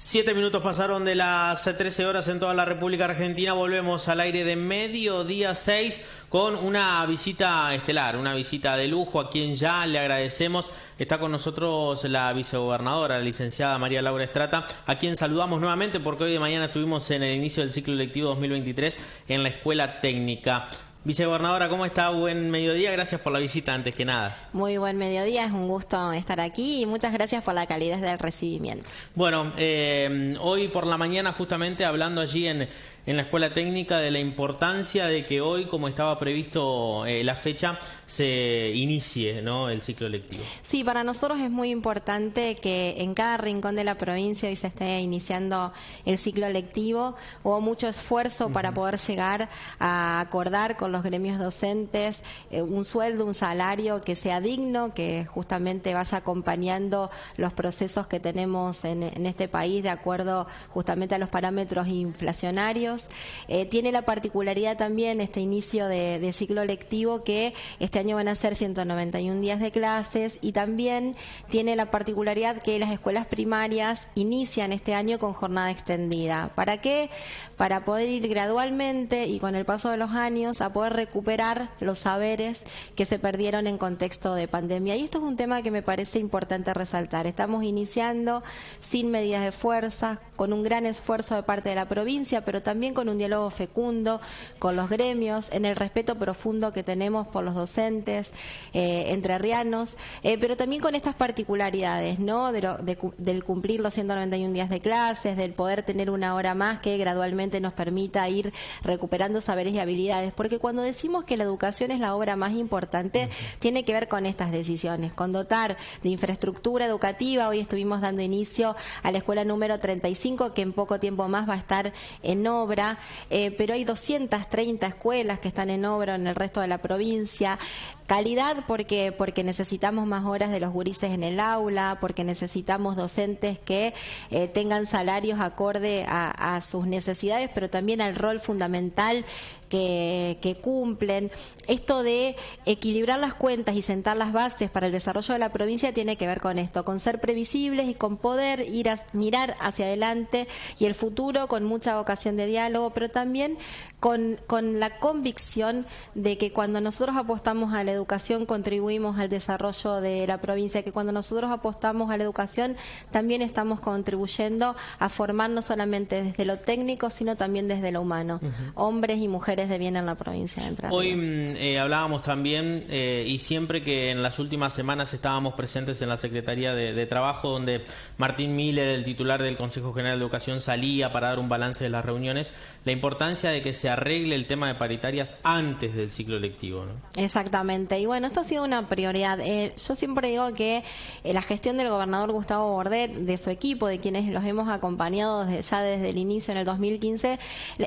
7 minutos pasaron de las 13 horas en toda la República Argentina. Volvemos al aire de Mediodía 6 con una visita estelar, una visita de lujo a quien ya le agradecemos. Está con nosotros la vicegobernadora, la licenciada María Laura Estrata, a quien saludamos nuevamente porque hoy de mañana estuvimos en el inicio del ciclo lectivo 2023 en la Escuela Técnica. Vicegobernadora, ¿cómo está? Buen mediodía, gracias por la visita antes que nada. Muy buen mediodía, es un gusto estar aquí y muchas gracias por la calidez del recibimiento. Bueno, hoy por la mañana justamente hablando allí en la Escuela Técnica de la importancia de que hoy, como estaba previsto la fecha, se inicie, ¿no?, el ciclo lectivo. Sí, para nosotros es muy importante que en cada rincón de la provincia hoy se esté iniciando el ciclo lectivo. Hubo mucho esfuerzo para poder llegar a acordar con los gremios docentes un sueldo, un salario que sea digno, que justamente vaya acompañando los procesos que tenemos en este país de acuerdo justamente a los parámetros inflacionarios. Tiene la particularidad también este inicio de ciclo lectivo que este año van a ser 191 días de clases y también tiene la particularidad que las escuelas primarias inician este año con jornada extendida. ¿Para qué? Para poder ir gradualmente y con el paso de los años a poder recuperar los saberes que se perdieron en contexto de pandemia. Y esto es un tema que me parece importante resaltar. Estamos iniciando sin medidas de fuerza, con un gran esfuerzo de parte de la provincia, pero también con un diálogo fecundo con los gremios, en el respeto profundo que tenemos por los docentes entrerrianos, pero también con estas particularidades, ¿no?, del cumplir los 191 días de clases, del poder tener una hora más que gradualmente nos permita ir recuperando saberes y habilidades, porque cuando decimos que la educación es la obra más importante, tiene que ver con estas decisiones, con dotar de infraestructura educativa. Hoy estuvimos dando inicio a la escuela número 35, que en poco tiempo más va a estar en obra, pero hay 230 escuelas que están en obra en el resto de la provincia. Calidad porque necesitamos más horas de los gurises en el aula, porque necesitamos docentes que tengan salarios acorde a sus necesidades, pero también al rol fundamental que cumplen. Esto de equilibrar las cuentas y sentar las bases para el desarrollo de la provincia tiene que ver con esto, con ser previsibles y con poder ir a mirar hacia adelante y el futuro con mucha vocación de diálogo, pero también con la convicción de que cuando nosotros apostamos a la educación contribuimos al desarrollo de la provincia, que cuando nosotros apostamos a la educación también estamos contribuyendo a formar no solamente desde lo técnico, sino también desde lo humano, hombres y mujeres de bien en la provincia de Entre Ríos. Hoy hablábamos también, y siempre que en las últimas semanas estábamos presentes en la Secretaría de Trabajo, donde Martín Miller, el titular del Consejo General de Educación, salía para dar un balance de las reuniones, la importancia de que se arregle el tema de paritarias antes del ciclo lectivo, ¿no? Exactamente, y bueno, esto ha sido una prioridad. Yo siempre digo que la gestión del gobernador Gustavo Bordet, de su equipo, de quienes los hemos acompañado desde el inicio en el 2015,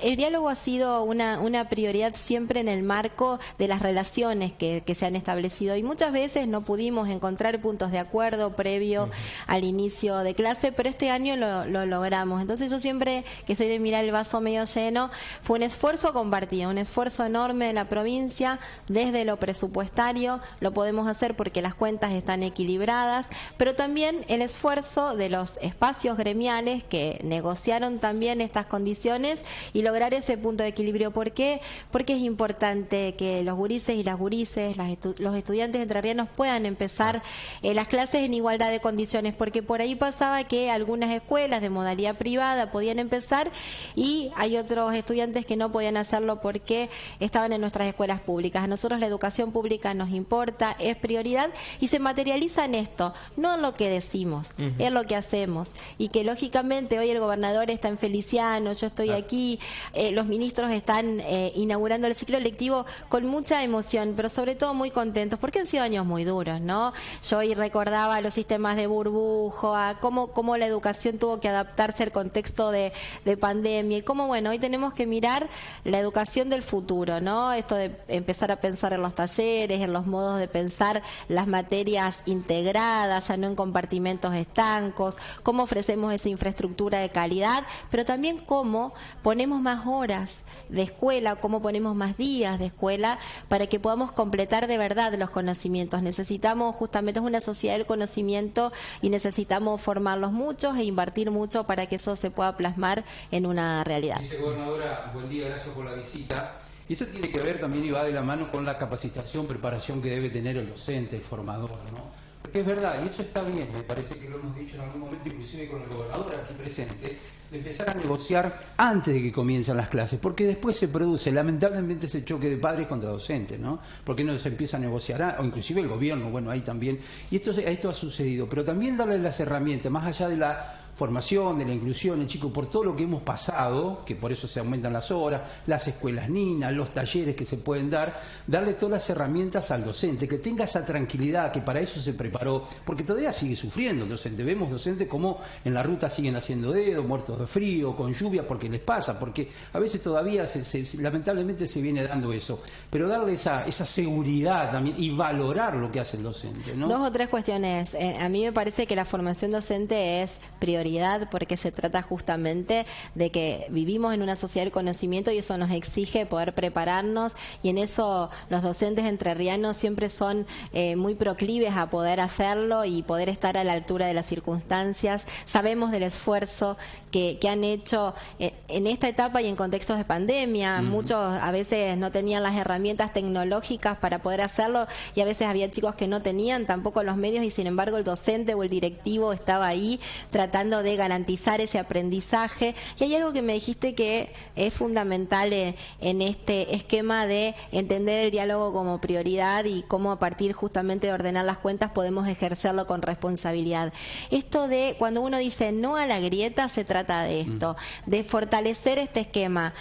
el diálogo ha sido una prioridad siempre en el marco de las relaciones que se han establecido, y muchas veces no pudimos encontrar puntos de acuerdo previo al inicio de clase, pero este año lo logramos. Entonces yo siempre que soy de mirar el vaso medio lleno, fue un esfuerzo compartido, un esfuerzo enorme de la provincia. Desde lo presupuestario lo podemos hacer porque las cuentas están equilibradas, pero también el esfuerzo de los espacios gremiales que negociaron también estas condiciones y lograr ese punto de equilibrio. ¿Por qué? Porque es importante que los gurises y las gurises, los estudiantes entrerrianos puedan empezar las clases en igualdad de condiciones, porque por ahí pasaba que algunas escuelas de modalidad privada podían empezar y hay otros estudiantes que no podían hacerlo porque estaban en nuestras escuelas públicas. A nosotros la educación pública nos importa, es prioridad y se materializa en esto, no en lo que decimos, es lo que hacemos, y que lógicamente hoy el gobernador está en Feliciano, yo estoy aquí, los ministros están inaugurando el ciclo lectivo con mucha emoción, pero sobre todo muy contentos, porque han sido años muy duros, ¿no? Yo hoy recordaba los sistemas de burbujo, a cómo la educación tuvo que adaptarse al contexto de pandemia, y cómo, bueno, hoy tenemos que mirar la educación del futuro, ¿no? Esto de empezar a pensar en los talleres, en los modos de pensar las materias integradas, ya no en compartimentos estancos, cómo ofrecemos esa infraestructura de calidad, pero también cómo ponemos más horas de escuela escuela, cómo ponemos más días de escuela para que podamos completar de verdad los conocimientos. Necesitamos, justamente, es una sociedad del conocimiento y necesitamos formarlos muchos e invertir mucho para que eso se pueda plasmar en una realidad. Vicegobernadora, buen día, gracias por la visita. Y eso tiene que ver también y va de la mano con la capacitación, preparación que debe tener el docente, el formador, ¿no? Porque es verdad, y eso está bien, me parece que lo hemos dicho en algún momento, inclusive con el gobernador aquí presente, de empezar a negociar antes de que comiencen las clases, porque después se produce lamentablemente ese choque de padres contra docentes, ¿no? Porque no se empieza a negociar, o inclusive el gobierno, bueno, ahí también, y esto ha sucedido, pero también darle las herramientas, más allá de la formación, de la inclusión, el chico, por todo lo que hemos pasado, que por eso se aumentan las horas, las escuelas ninas, los talleres que se pueden dar, darle todas las herramientas al docente, que tenga esa tranquilidad, que para eso se preparó, porque todavía sigue sufriendo el docente. Vemos docentes como en la ruta siguen haciendo dedo, muertos de frío, con lluvia, porque les pasa, porque a veces todavía lamentablemente se viene dando eso. Pero darle esa seguridad también y valorar lo que hace el docente, ¿no? 2 o 3 cuestiones. A mí me parece que la formación docente es prioridad, porque se trata justamente de que vivimos en una sociedad del conocimiento y eso nos exige poder prepararnos, y en eso los docentes entrerrianos siempre son muy proclives a poder hacerlo y poder estar a la altura de las circunstancias. Sabemos del esfuerzo que han hecho en esta etapa y en contextos de pandemia. Muchos a veces no tenían las herramientas tecnológicas para poder hacerlo, y a veces había chicos que no tenían tampoco los medios, y sin embargo el docente o el directivo estaba ahí tratando de garantizar ese aprendizaje. Y hay algo que me dijiste que es fundamental en este esquema de entender el diálogo como prioridad y cómo a partir justamente de ordenar las cuentas podemos ejercerlo con responsabilidad. Esto de cuando uno dice no a la grieta, se trata de esto, de fortalecer este esquema,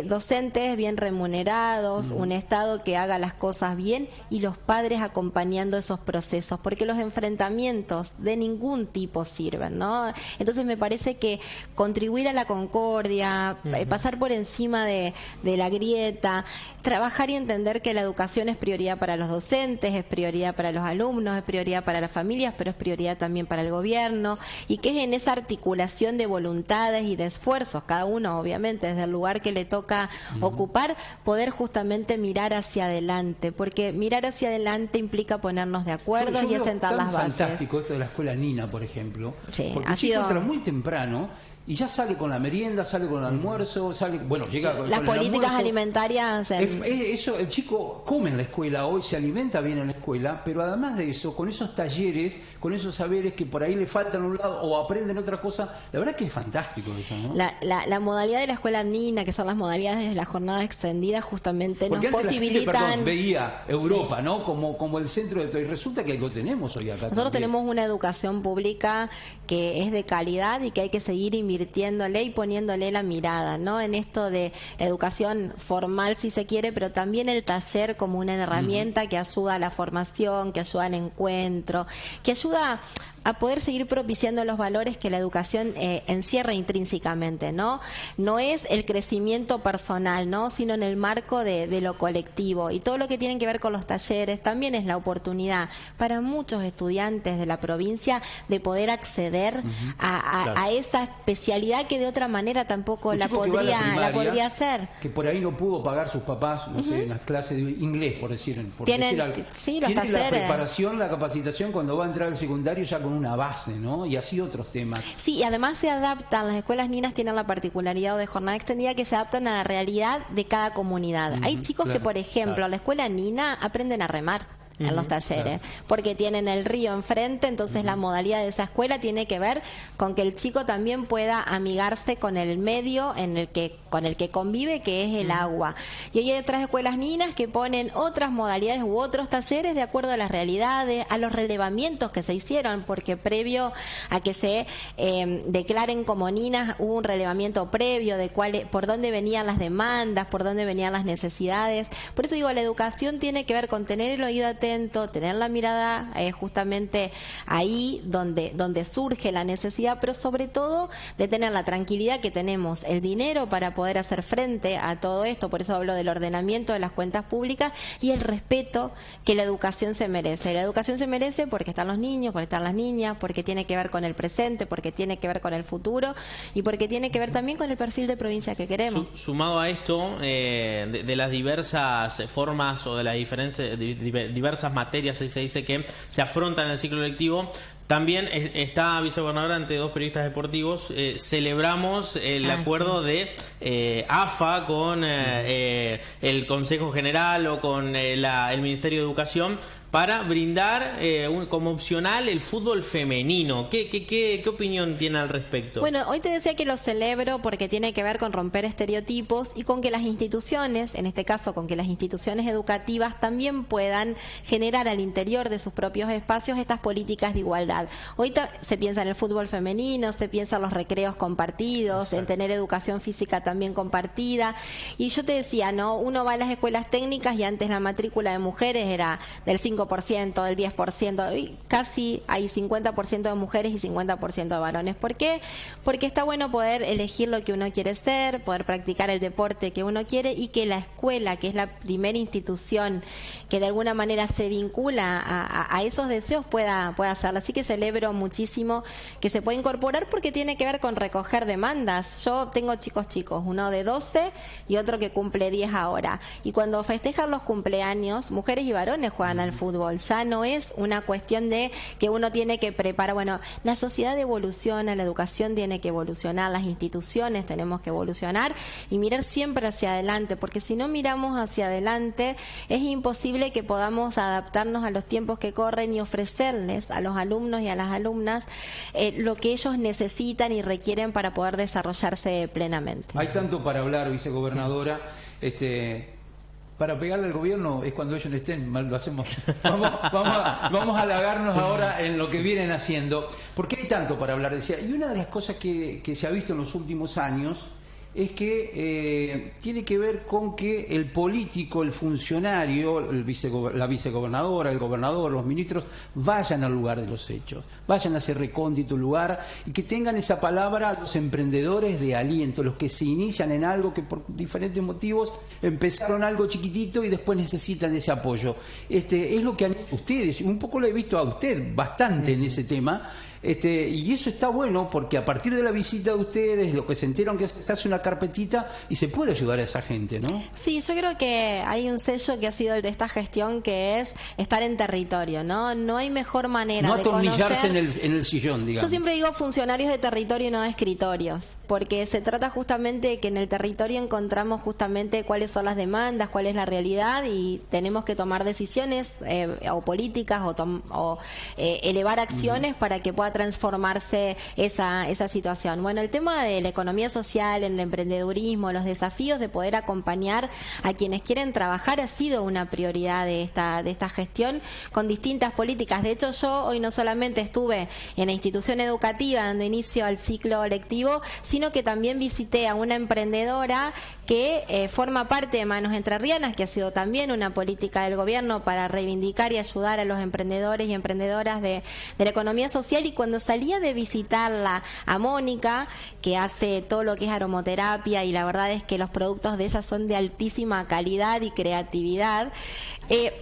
docentes bien remunerados, un Estado que haga las cosas bien y los padres acompañando esos procesos, porque los enfrentamientos de ningún tipo sirven, ¿no? Entonces me parece que contribuir a la concordia, pasar por encima de la grieta, trabajar y entender que la educación es prioridad para los docentes, es prioridad para los alumnos, es prioridad para las familias, pero es prioridad también para el gobierno, y que es en esa articulación de voluntades y de esfuerzos, cada uno obviamente desde el lugar que le toca ocupar, poder justamente mirar hacia adelante, porque mirar hacia adelante implica ponernos de acuerdo y sentar las bases. Es fantástico esto de la escuela Nina, por ejemplo, sí, porque el chico entra muy temprano y ya sale con la merienda, sale con el almuerzo, sale, bueno, llega con las el políticas almuerzo alimentarias. Eso, el chico come en la escuela hoy, se alimenta bien en la escuela, pero además de eso, con esos talleres, con esos saberes que por ahí le faltan a un lado o aprenden otra cosa, la verdad que es fantástico eso, ¿no? La modalidad de la escuela Nina, que son las modalidades de la jornada extendida, justamente porque nos posibilitan. Veía Europa, sí, ¿no? Como el centro de todo, y resulta que lo tenemos hoy acá. Nosotros también tenemos una educación pública que es de calidad y que hay que seguir invirtiéndole y poniéndole la mirada, ¿no? En esto de la educación formal, si se quiere, pero también el taller como una herramienta que ayuda a la formación, que ayuda al encuentro, que ayuda a poder seguir propiciando los valores que la educación encierra intrínsecamente, ¿no? No es el crecimiento personal, ¿no? Sino en el marco de lo colectivo. Y todo lo que tiene que ver con los talleres también es la oportunidad para muchos estudiantes de la provincia de poder acceder a esa especialidad que de otra manera tampoco la podría hacer. Que por ahí no pudo pagar sus papás, no sé, unas clases de inglés, por decir algo. Sí, los tiene talleres. La preparación, la capacitación cuando va a entrar al secundario ya con una base, ¿no? Y así otros temas. Sí, y además se adaptan, las escuelas ninas tienen la particularidad de jornada extendida que se adaptan a la realidad de cada comunidad. Hay chicos que, por ejemplo, a la escuela nina aprenden a remar en los talleres, porque tienen el río enfrente, entonces la modalidad de esa escuela tiene que ver con que el chico también pueda amigarse con el medio con el que convive, que es el agua. Y hoy hay otras escuelas ninas que ponen otras modalidades u otros talleres de acuerdo a las realidades, a los relevamientos que se hicieron, porque previo a que se declaren como ninas hubo un relevamiento previo de por dónde venían las demandas, por dónde venían las necesidades. Por eso digo, la educación tiene que ver con tener el oído atento atento, tener la mirada justamente ahí donde surge la necesidad, pero sobre todo de tener la tranquilidad que tenemos el dinero para poder hacer frente a todo esto. Por eso hablo del ordenamiento de las cuentas públicas y el respeto que la educación se merece. La educación se merece porque están los niños, porque están las niñas, porque tiene que ver con el presente, porque tiene que ver con el futuro y porque tiene que ver también con el perfil de provincia que queremos. Sumado a esto, de las diversas formas o de las diversas materias, se dice que se afrontan en el ciclo lectivo, también está vicegobernadora ante dos periodistas deportivos. Celebramos el acuerdo de AFA con el Consejo General o con el Ministerio de Educación para brindar como opcional el fútbol femenino. ¿Qué opinión tiene al respecto? Bueno, hoy te decía que lo celebro porque tiene que ver con romper estereotipos y con que las instituciones, en este caso con que las instituciones educativas también puedan generar al interior de sus propios espacios estas políticas de igualdad. Hoy se piensa en el fútbol femenino, se piensa en los recreos compartidos, exacto, en tener educación física también compartida. Y yo te decía, ¿no? Uno va a las escuelas técnicas y antes la matrícula de mujeres era del 5%, del 10%, y casi hay 50% de mujeres y 50% de varones. ¿Por qué? Porque está bueno poder elegir lo que uno quiere ser, poder practicar el deporte que uno quiere y que la escuela, que es la primera institución que de alguna manera se vincula a esos deseos, pueda hacerlo. Así que celebro muchísimo que se pueda incorporar porque tiene que ver con recoger demandas. Yo tengo chicos, uno de 12 y otro que cumple 10 ahora. Y cuando festejan los cumpleaños, mujeres y varones juegan al fútbol. Ya no es una cuestión de que uno tiene que preparar. Bueno, la sociedad evoluciona, la educación tiene que evolucionar, las instituciones tenemos que evolucionar y mirar siempre hacia adelante, porque si no miramos hacia adelante es imposible que podamos adaptarnos a los tiempos que corren y ofrecerles a los alumnos y a las alumnas lo que ellos necesitan y requieren para poder desarrollarse plenamente. Hay tanto para hablar, vicegobernadora. Para pegarle al gobierno es cuando ellos no estén, lo hacemos. Vamos a halagarnos ahora en lo que vienen haciendo, porque hay tanto para hablar. Decía, y una de las cosas que se ha visto en los últimos años es que tiene que ver con que el político, el funcionario, la vicegobernadora, el gobernador, los ministros, vayan al lugar de los hechos, vayan a ese recóndito lugar y que tengan esa palabra los emprendedores de aliento, los que se inician en algo que por diferentes motivos empezaron algo chiquitito y después necesitan ese apoyo. Es lo que han hecho ustedes, un poco lo he visto a usted bastante en ese tema. Y eso está bueno porque a partir de la visita de ustedes, lo que se enteran que se hace una carpetita y se puede ayudar a esa gente, ¿no? Sí, yo creo que hay un sello que ha sido el de esta gestión que es estar en territorio, ¿no? No hay mejor manera no de atornillarse conocer... en el sillón, digamos. Yo siempre digo funcionarios de territorio y no de escritorios, porque se trata justamente de que en el territorio encontramos justamente cuáles son las demandas, cuál es la realidad y tenemos que tomar decisiones o políticas o elevar acciones para que pueda transformarse esa situación. Bueno, el tema de la economía social, el emprendedurismo, los desafíos de poder acompañar a quienes quieren trabajar ha sido una prioridad de esta gestión con distintas políticas. De hecho, yo hoy no solamente estuve en la institución educativa dando inicio al ciclo lectivo, sino que también visité a una emprendedora que forma parte de Manos Entrerrianas, que ha sido también una política del gobierno para reivindicar y ayudar a los emprendedores y emprendedoras de la economía social. Y cuando salía de visitarla a Mónica, que hace todo lo que es aromoterapia, y la verdad es que los productos de ella son de altísima calidad y creatividad,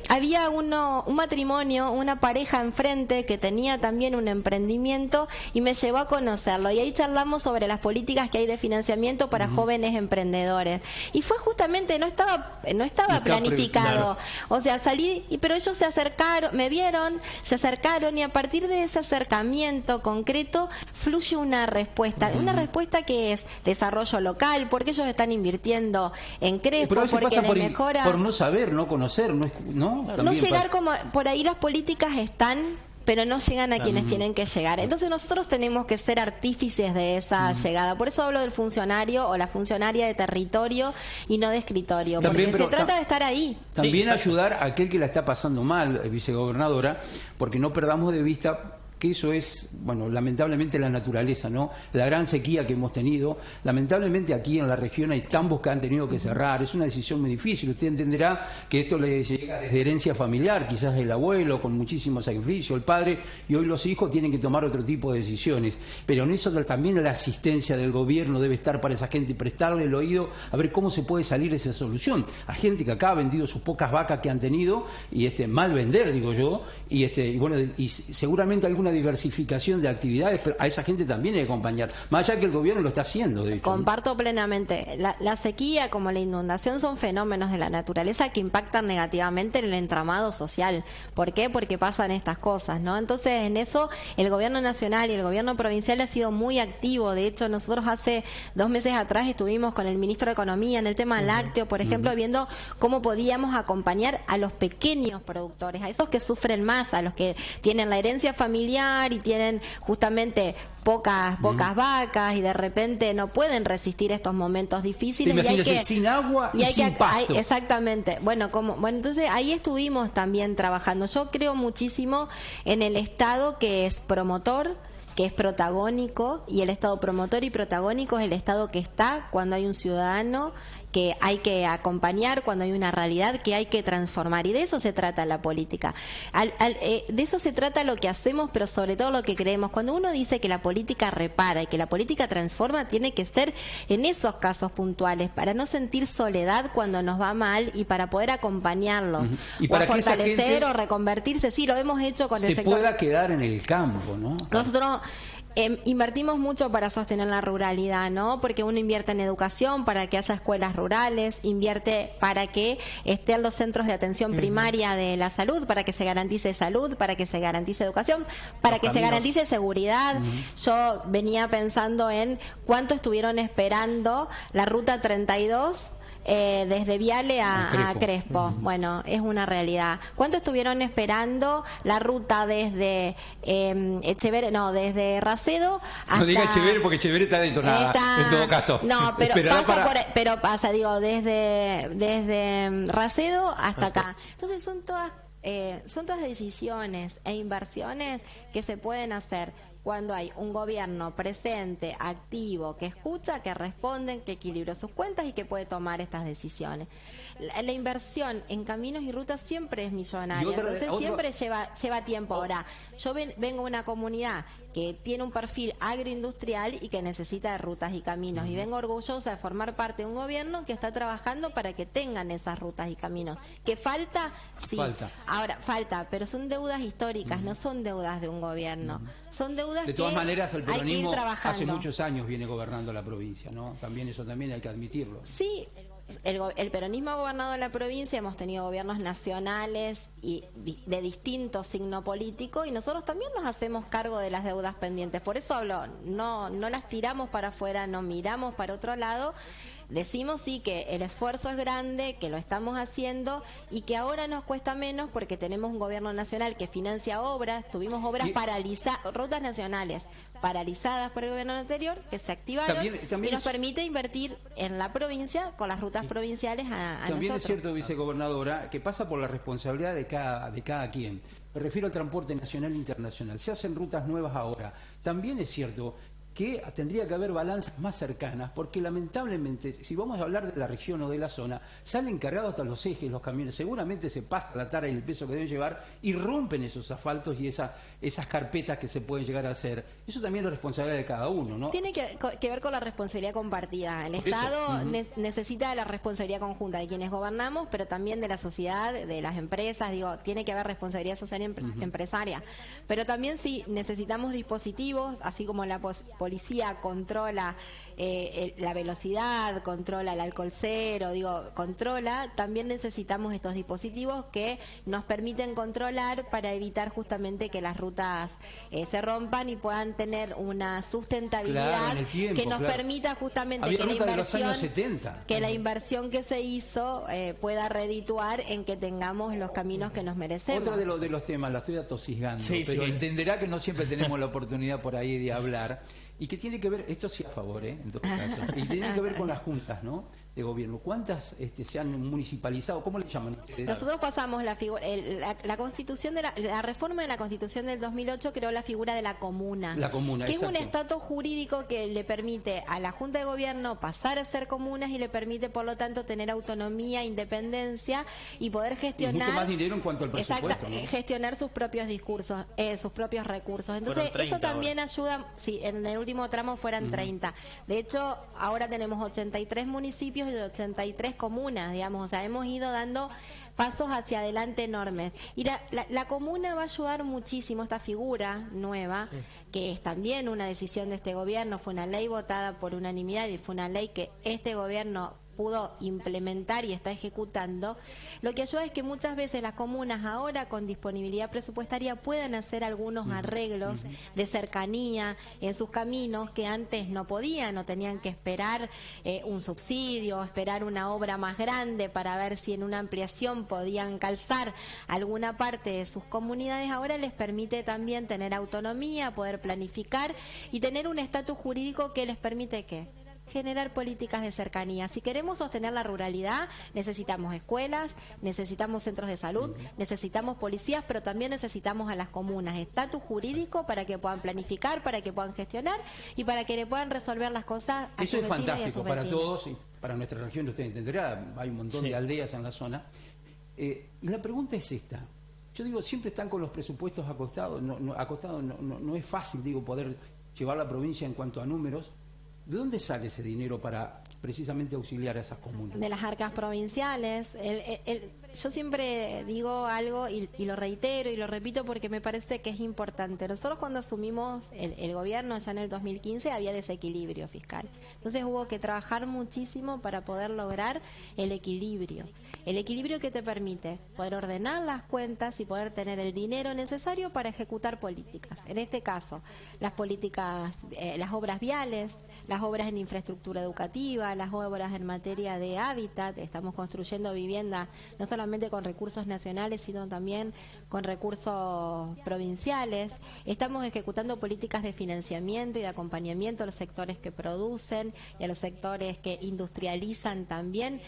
había un matrimonio, una pareja enfrente que tenía también un emprendimiento y me llevó a conocerlo y ahí charlamos sobre las políticas que hay de financiamiento para jóvenes emprendedores y fue justamente, no estaba planificado, claro. O sea, salí, pero ellos se acercaron, me vieron, se acercaron y a partir de ese acercamiento concreto fluye una respuesta que es desarrollo local, porque ellos están invirtiendo en Crespo, porque les mejora... por no saber, no conocer, no llegar como por ahí las políticas están, pero no llegan a quienes tienen que llegar. Entonces nosotros tenemos que ser artífices de esa llegada. Por eso hablo del funcionario o la funcionaria de territorio y no de escritorio, también, porque se trata de estar ahí. También ayudar a aquel que la está pasando mal, vicegobernadora, porque no perdamos de vista que eso es, bueno, lamentablemente la naturaleza, ¿no? La gran sequía que hemos tenido, lamentablemente aquí en la región hay tambos que han tenido que cerrar, es una decisión muy difícil. Usted entenderá que esto le llega desde herencia familiar, quizás el abuelo con muchísimo sacrificio, el padre, y hoy los hijos tienen que tomar otro tipo de decisiones. Pero en eso también la asistencia del gobierno debe estar para esa gente y prestarle el oído a ver cómo se puede salir de esa solución. A gente que acá ha vendido sus pocas vacas que han tenido, y mal vender, digo yo, y bueno, y seguramente alguna diversificación de actividades, pero a esa gente también hay que acompañar, más allá que el gobierno lo está haciendo, de hecho. Comparto plenamente. La sequía como la inundación son fenómenos de la naturaleza que impactan negativamente en el entramado social. ¿Por qué? Porque pasan estas cosas, ¿no? Entonces, en eso el gobierno nacional y el gobierno provincial ha sido muy activo. De hecho, nosotros hace 2 meses atrás estuvimos con el ministro de Economía en el tema lácteo, por ejemplo, viendo cómo podíamos acompañar a los pequeños productores, a esos que sufren más, a los que tienen la herencia familiar y tienen justamente pocas vacas y de repente no pueden resistir estos momentos difíciles. Imagínese, sin agua y sin pasto. Exactamente. Bueno, entonces ahí estuvimos también trabajando. Yo creo muchísimo en el Estado que es promotor, que es protagónico, y el Estado promotor y protagónico es el Estado que está cuando hay un ciudadano que hay que acompañar, cuando hay una realidad que hay que transformar, y de eso se trata la política. De eso se trata lo que hacemos, pero sobre todo lo que creemos. Cuando uno dice que la política repara y que la política transforma, tiene que ser en esos casos puntuales, para no sentir soledad cuando nos va mal y para poder acompañarlo, y para o que fortalecer o reconvertirse. Sí, lo hemos hecho con el sector. Se pueda quedar en el campo, ¿no? Nosotros invertimos mucho para sostener la ruralidad, ¿no? Porque uno invierte en educación para que haya escuelas rurales, invierte para que estén los centros de atención primaria de la salud, para que se garantice salud, para que se garantice educación, para que se garantice seguridad. Yo venía pensando en cuánto estuvieron esperando la ruta 32 desde Viale a Crespo. Bueno, es una realidad. ¿Cuánto estuvieron esperando la ruta desde desde Racedo hasta... No diga Echeverre porque Echeverre está detonada, en todo caso. No, pero pasa, digo, desde Racedo hasta acá. Entonces son todas decisiones e inversiones que se pueden hacer cuando hay un gobierno presente, activo, que escucha, que responde, que equilibra sus cuentas y que puede tomar estas decisiones. La inversión en caminos y rutas siempre es millonaria, siempre lleva tiempo. Ahora, yo vengo de una comunidad que tiene un perfil agroindustrial y que necesita de rutas y caminos, y vengo orgullosa de formar parte de un gobierno que está trabajando para que tengan esas rutas y caminos. ¿Que falta? Sí. Ahora, falta, pero son deudas históricas, no son deudas de un gobierno. Son deudas de todas maneras, el peronismo hace mucho muchos años viene gobernando la provincia, ¿no? También eso también hay que admitirlo. Sí, el peronismo ha gobernado la provincia, hemos tenido gobiernos nacionales y de distinto signo político, y nosotros también nos hacemos cargo de las deudas pendientes. Por eso hablo, no las tiramos para afuera, no miramos para otro lado. Decimos sí que el esfuerzo es grande, que lo estamos haciendo y que ahora nos cuesta menos porque tenemos un gobierno nacional que financia obras, tuvimos obras paralizadas, rutas nacionales paralizadas por el gobierno anterior, que se activaron y nos permite invertir en la provincia con las rutas provinciales a también nosotros. Es cierto, vicegobernadora, que pasa por la responsabilidad de cada quien. Me refiero al transporte nacional e internacional. Se hacen rutas nuevas ahora. También es cierto que tendría que haber balanzas más cercanas, porque lamentablemente, si vamos a hablar de la región o de la zona, salen cargados hasta los ejes los camiones, seguramente se pasa la tara y el peso que deben llevar y rompen esos asfaltos y esas carpetas que se pueden llegar a hacer. Eso también es responsabilidad de cada uno, ¿no? Tiene que ver con la responsabilidad compartida. El Estado necesita de la responsabilidad conjunta de quienes gobernamos, pero también de la sociedad, de las empresas. Digo, tiene que haber responsabilidad social empresaria. Pero también sí necesitamos dispositivos, así como la policía controla la velocidad, controla el alcohol cero, controla, también necesitamos estos dispositivos que nos permiten controlar para evitar justamente que las rutas se rompan y puedan tener una sustentabilidad que nos permita justamente que la inversión que se hizo pueda redituar en que tengamos los caminos que nos merecemos. Otro de los temas, la estoy atosigando, pero entenderá que no siempre tenemos la oportunidad por ahí de hablar. Y que tiene que ver, esto sí a favor, en todo caso, y tiene que ver con las juntas, ¿no?, de gobierno. ¿Cuántas se han municipalizado? ¿Cómo le llaman ustedes? Nosotros pasamos la constitución de la reforma de la Constitución del 2008 creó la figura de la comuna. La comuna, que exacto. es un estatus jurídico que le permite a la Junta de Gobierno pasar a ser comunas y le permite, por lo tanto, tener autonomía, independencia y poder gestionar. Y mucho más dinero en cuanto al presupuesto, ¿no? Gestionar sus propios discursos, sus propios recursos. Entonces, 30 eso también ahora. ayuda. Sí, en el último tramo fueran 30. De hecho, ahora tenemos 83 municipios y 83 comunas, digamos, o sea, hemos ido dando pasos hacia adelante enormes. Y la comuna va a ayudar muchísimo, esta figura nueva, que es también una decisión de este gobierno, fue una ley votada por unanimidad y fue una ley que este gobierno pudo implementar y está ejecutando. Lo que ayuda es que muchas veces las comunas ahora con disponibilidad presupuestaria puedan hacer algunos arreglos de cercanía en sus caminos que antes no podían o tenían que esperar un subsidio, esperar una obra más grande para ver si en una ampliación podían calzar alguna parte de sus comunidades. Ahora les permite también tener autonomía, poder planificar y tener un estatus jurídico que les permite ¿qué? Generar políticas de cercanía. Si queremos sostener la ruralidad, necesitamos escuelas, necesitamos centros de salud, necesitamos policías, pero también necesitamos a las comunas, estatus jurídico para que puedan planificar, para que puedan gestionar y para que le puedan resolver las cosas a Eso sus es vecinos y a fantástico sus para vecinos. todos y para nuestra región, usted entenderá, hay un montón de aldeas en la zona. Y la pregunta es esta. Yo digo, siempre están con los presupuestos acostados, no es fácil, digo, poder llevar la provincia en cuanto a números. ¿De dónde sale ese dinero para precisamente auxiliar a esas comunas? De las arcas provinciales. Yo siempre digo algo y lo reitero y lo repito porque me parece que es importante. Nosotros cuando asumimos el gobierno ya en el 2015 había desequilibrio fiscal. Entonces hubo que trabajar muchísimo para poder lograr el equilibrio. El equilibrio que te permite poder ordenar las cuentas y poder tener el dinero necesario para ejecutar políticas. En este caso, las políticas, las obras viales, las obras en infraestructura educativa, las obras en materia de hábitat. Estamos construyendo vivienda no solamente con recursos nacionales, sino también con recursos provinciales. Estamos ejecutando políticas de financiamiento y de acompañamiento a los sectores que producen y a los sectores que industrializan también.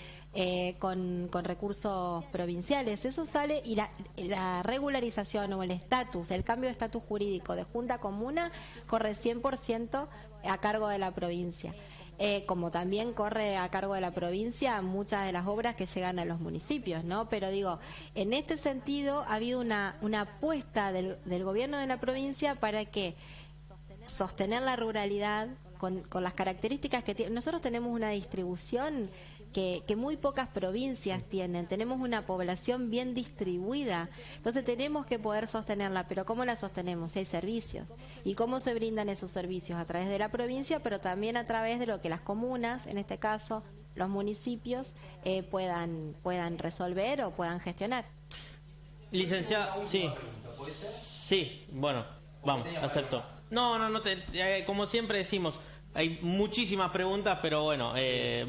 Con recursos provinciales. Eso sale y la regularización o el estatus, el cambio de estatus jurídico de Junta Comuna corre 100% a cargo de la provincia. Como también corre a cargo de la provincia muchas de las obras que llegan a los municipios, ¿no? Pero digo, en este sentido ha habido una apuesta del gobierno de la provincia para que sostener la ruralidad con las características que tiene. Nosotros tenemos una distribución que muy pocas provincias tienen, tenemos una población bien distribuida, entonces tenemos que poder sostenerla, pero ¿cómo la sostenemos? Si hay servicios, ¿y cómo se brindan esos servicios? A través de la provincia, pero también a través de lo que las comunas, en este caso los municipios, puedan resolver o puedan gestionar. Licenciada, sí. Sí, bueno, vamos, acepto. No, como siempre decimos, hay muchísimas preguntas, pero bueno,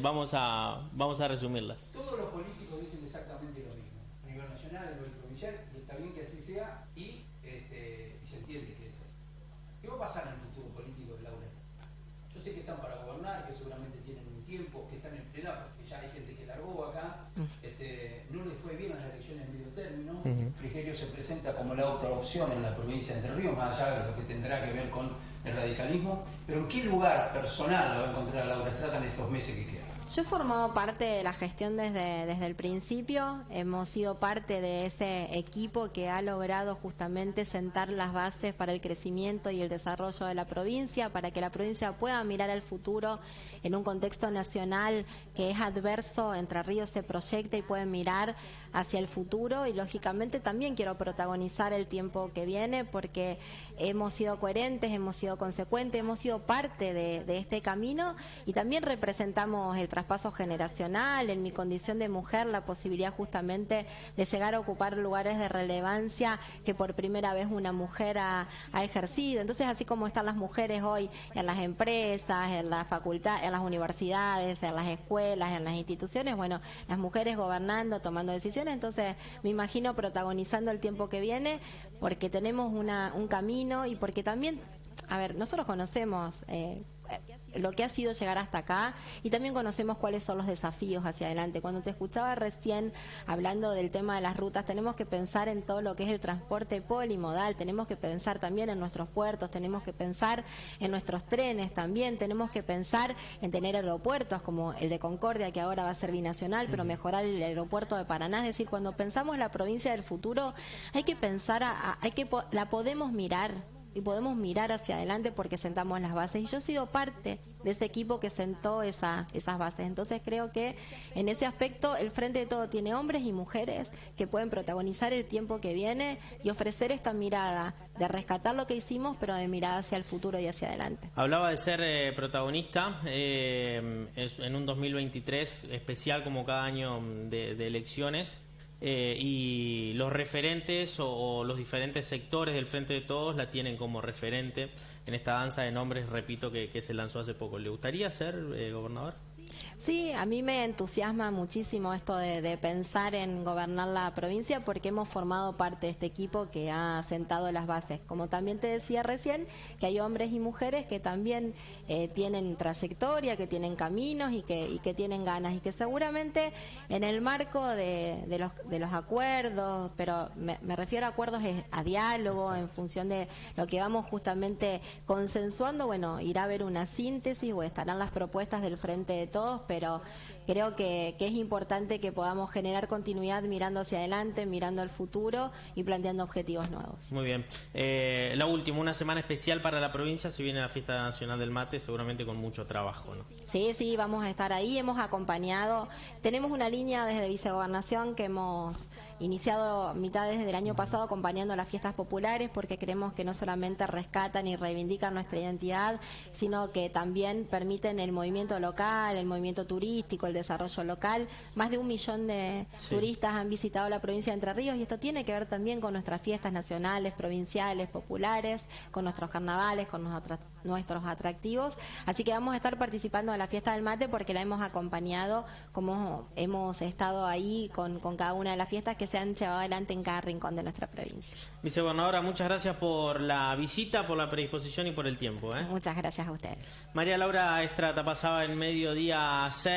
vamos a resumirlas. Todos los políticos dicen exactamente lo mismo, a nivel nacional, a nivel provincial, y está bien que así sea, y se entiende que es así. ¿Qué va a pasar en el futuro político de Laura? Yo sé que están para gobernar, que seguramente tienen un tiempo, que están en plena, porque ya hay gente que largó acá, no les fue bien en las elecciones de medio término, Frigerio se presenta como la otra opción en la provincia de Entre Ríos, más allá de lo que tendrá que ver con el radicalismo, pero ¿en qué lugar personal la va a encontrar a Laura Estrada en estos meses que quedan? Yo he formado parte de la gestión desde el principio, hemos sido parte de ese equipo que ha logrado justamente sentar las bases para el crecimiento y el desarrollo de la provincia, para que la provincia pueda mirar al futuro en un contexto nacional que es adverso. Entre Ríos se proyecta y puede mirar hacia el futuro, y lógicamente también quiero protagonizar el tiempo que viene porque hemos sido coherentes, hemos sido consecuentes, hemos sido parte de este camino y también representamos el traspaso generacional, en mi condición de mujer, la posibilidad justamente de llegar a ocupar lugares de relevancia que por primera vez una mujer ha ejercido. Entonces, así como están las mujeres hoy en las empresas, en la facultad, en las universidades, en las escuelas, en las instituciones, bueno, las mujeres gobernando, tomando decisiones. Entonces me imagino protagonizando el tiempo que viene porque tenemos un camino y porque también a ver, nosotros conocemos lo que ha sido llegar hasta acá y también conocemos cuáles son los desafíos hacia adelante. Cuando te escuchaba recién hablando del tema de las rutas, tenemos que pensar en todo lo que es el transporte polimodal, tenemos que pensar también en nuestros puertos, tenemos que pensar en nuestros trenes también, tenemos que pensar en tener aeropuertos como el de Concordia, que ahora va a ser binacional, pero mejorar el aeropuerto de Paraná. Es decir, cuando pensamos la provincia del futuro, hay que pensar, la podemos mirar y podemos mirar hacia adelante porque sentamos las bases. Y yo he sido parte de ese equipo que sentó esas bases. Entonces creo que en ese aspecto el Frente de Todo tiene hombres y mujeres que pueden protagonizar el tiempo que viene y ofrecer esta mirada de rescatar lo que hicimos, pero de mirada hacia el futuro y hacia adelante. Hablaba de ser protagonista en un 2023 especial como cada año de elecciones. Y los referentes o los diferentes sectores del Frente de Todos la tienen como referente en esta danza de nombres, repito, que se lanzó hace poco. ¿Le gustaría ser gobernador? Sí, a mí me entusiasma muchísimo esto de pensar en gobernar la provincia porque hemos formado parte de este equipo que ha sentado las bases. Como también te decía recién, que hay hombres y mujeres que también tienen trayectoria, que tienen caminos y que tienen ganas y que seguramente en el marco de los acuerdos, pero me refiero a acuerdos a diálogo. Exacto. En función de lo que vamos justamente consensuando, bueno, irá a haber una síntesis o estarán las propuestas del Frente de Todos, pero creo que es importante que podamos generar continuidad mirando hacia adelante, mirando al futuro y planteando objetivos nuevos. Muy bien. La última, una semana especial para la provincia, se viene la Fiesta Nacional del Mate, seguramente con mucho trabajo, ¿no? Sí, vamos a estar ahí, hemos acompañado, tenemos una línea desde Vicegobernación que hemos iniciado mitad desde el año pasado acompañando las fiestas populares porque creemos que no solamente rescatan y reivindican nuestra identidad, sino que también permiten el movimiento local, el movimiento turístico, el desarrollo local. Más de 1 millón de turistas han visitado la provincia de Entre Ríos y esto tiene que ver también con nuestras fiestas nacionales, provinciales, populares, con nuestros carnavales, con nuestros atractivos. Así que vamos a estar participando de la Fiesta del Mate porque la hemos acompañado, como hemos estado ahí con cada una de las fiestas que se han llevado adelante en cada rincón de nuestra provincia. Vicegobernadora, muchas gracias por la visita, por la predisposición y por el tiempo. Muchas gracias a ustedes. María Laura Estrata pasaba en Mediodía 6.